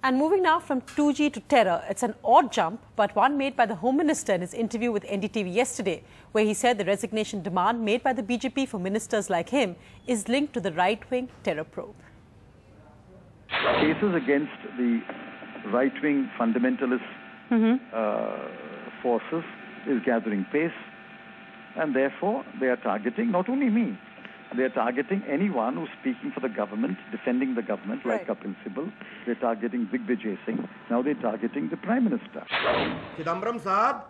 And moving now from 2G to terror, it's an odd jump, but one made by the Home Minister in his interview with NDTV yesterday, where he said the resignation demand made by the BJP for ministers like him is linked to the right-wing terror probe. Cases against the right-wing fundamentalist forces is gathering pace, and therefore they are targeting not only me, they are targeting anyone who's speaking for the government, defending the government, like Kapil Sibal. They're targeting Digvijay Singh. Now they're targeting the Prime Minister. Chidambaram साहब,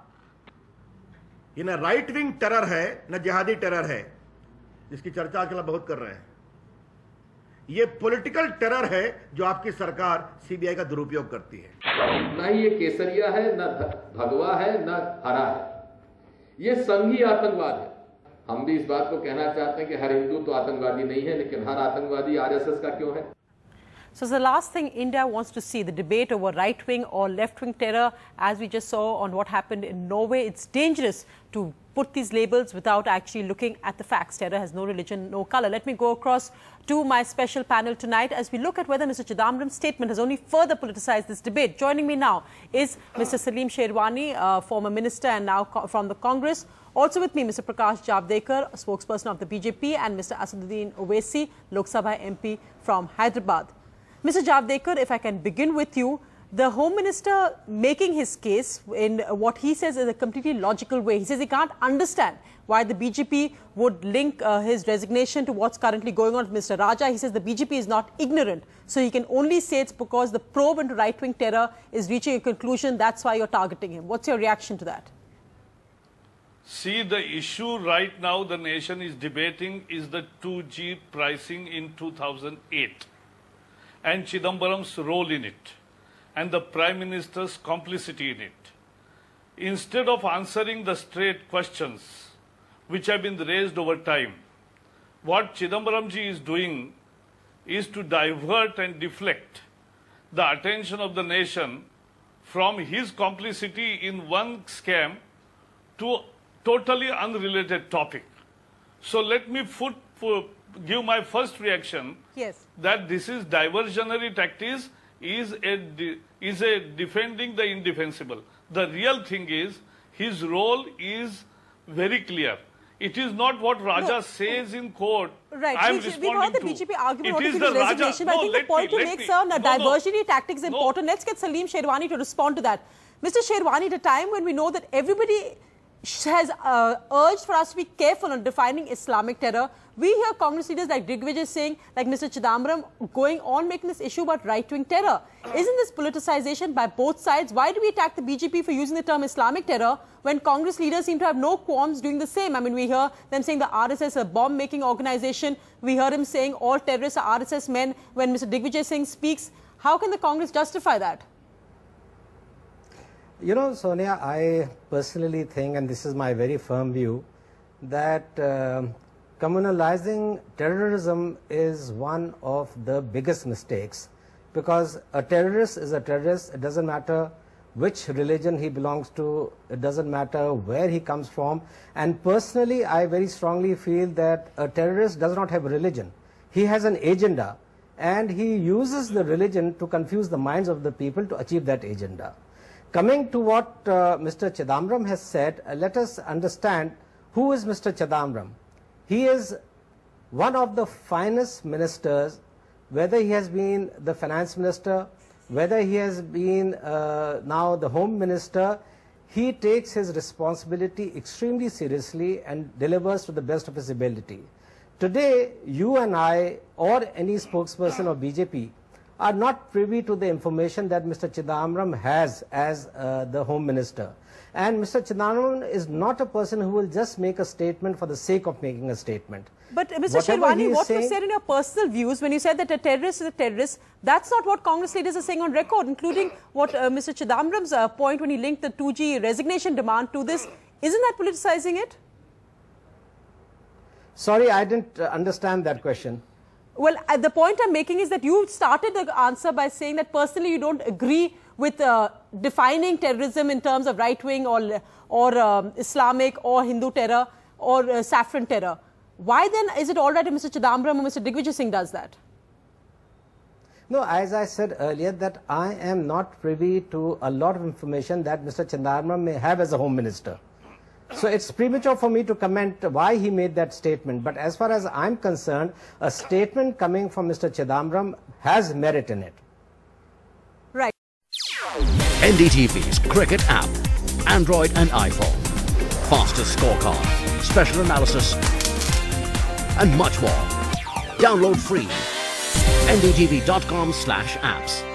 ये न right wing terror है, न जिहादी terror है, जिसकी चर्चा आजकल बहुत कर रहे हैं. ये पॉलिटिकल टेरर है, जो आपकी सरकार सीबीआई का दुरुपयोग करती है. ना ये केसरिया है, न भगवा है, न हरा है. ये संघी आतंकवाद है. हम भी इस बात को कहना चाहते हैं कि हर हिंदू तो आतंकवादी नहीं है, लेकिन हर आतंकवादी आरएसएस का क्यों है? So the last thing India wants to see, the debate over right-wing or left-wing terror, as we just saw on what happened in Norway. It's dangerous to put these labels without actually looking at the facts. Terror has no religion, no color. Let me go across to my special panel tonight as we look at whether Mr Chidambaram's statement has only further politicized this debate. Joining me now is Mr Salim Sherwani, former minister and now from the Congress. Also with me, Mr Prakash Javadekar, spokesperson of the BJP, and Mr Asaduddin Owaisi, Lok Sabha MP from Hyderabad. Mr Javadekar, if I can begin with you, the Home Minister making his case in what he says is a completely logical way. He says he can't understand why the BJP would link his resignation to what's currently going on with Mr Raja. He says the BJP is not ignorant, so he can only say it's because the probe into right-wing terror is reaching a conclusion. That's why you're targeting him. What's your reaction to that? See, the issue right now the nation is debating is the 2G pricing in 2008 and Chidambaram's role in it and the Prime Minister's complicity in it. Instead of answering the straight questions which have been raised over time, what Chidambaramji is doing is to divert and deflect the attention of the nation from his complicity in one scam to totally unrelated topic. So let me give my first reaction that this is diversionary tactics is a defending the indefensible. The real thing is his role is very clear. It is not what Raja says in court. Right. I am We've responding heard the to. BJP argument It on is the Raja. resignation. I think the point to make, sir, diversionary tactics is important. Let's get Salim Sherwani to respond to that. Mr. Sherwani, at a time when we know that everybody has urged for us to be careful on defining Islamic terror, we hear Congress leaders like Digvijay Singh, like Mr Chidambaram, going on making this issue about right-wing terror. Isn't this politicization by both sides? Why do we attack the BJP for using the term Islamic terror when Congress leaders seem to have no qualms doing the same? I mean, we hear them saying the RSS is a bomb-making organization. We heard him saying all terrorists are RSS men when Mr Digvijay Singh speaks. How can the Congress justify that? You know, Sonia, I personally think, and this is my very firm view, that communalizing terrorism is one of the biggest mistakes, because a terrorist is a terrorist. It doesn't matter which religion he belongs to, it doesn't matter where he comes from. And personally, I very strongly feel that a terrorist does not have a religion. He has an agenda, and he uses the religion to confuse the minds of the people to achieve that agenda. Coming to what Mr. Chidambaram has said, let us understand who is Mr. Chidambaram. He is one of the finest ministers, whether he has been the finance minister, whether he has been now the home minister. He takes his responsibility extremely seriously and delivers to the best of his ability. Today, you and I or any spokesperson of BJP are not privy to the information that Mr. Chidambaram has as the Home Minister. And Mr. Chidambaram is not a person who will just make a statement for the sake of making a statement. But Mr. Sherwani, what you said in your personal views when you said that a terrorist is a terrorist, that's not what Congress leaders are saying on record, including what Mr. Chidambaram's point when he linked the 2G resignation demand to this. Isn't that politicizing it? Sorry, I didn't understand that question. Well, the point I'm making is that you started the answer by saying that personally you don't agree with defining terrorism in terms of right-wing or Islamic or Hindu terror or saffron terror. Why then is it all right if Mr. Chidambaram or Mr. Digvijay Singh does that? No, as I said earlier, that I am not privy to a lot of information that Mr. Chidambaram may have as a Home Minister. So it's premature for me to comment why he made that statement. But as far as I'm concerned, a statement coming from Mr. Chidambaram has merit in it. Right. NDTV's cricket app, Android and iPhone, fastest scorecard, special analysis, and much more. Download free. ndtv.com/apps.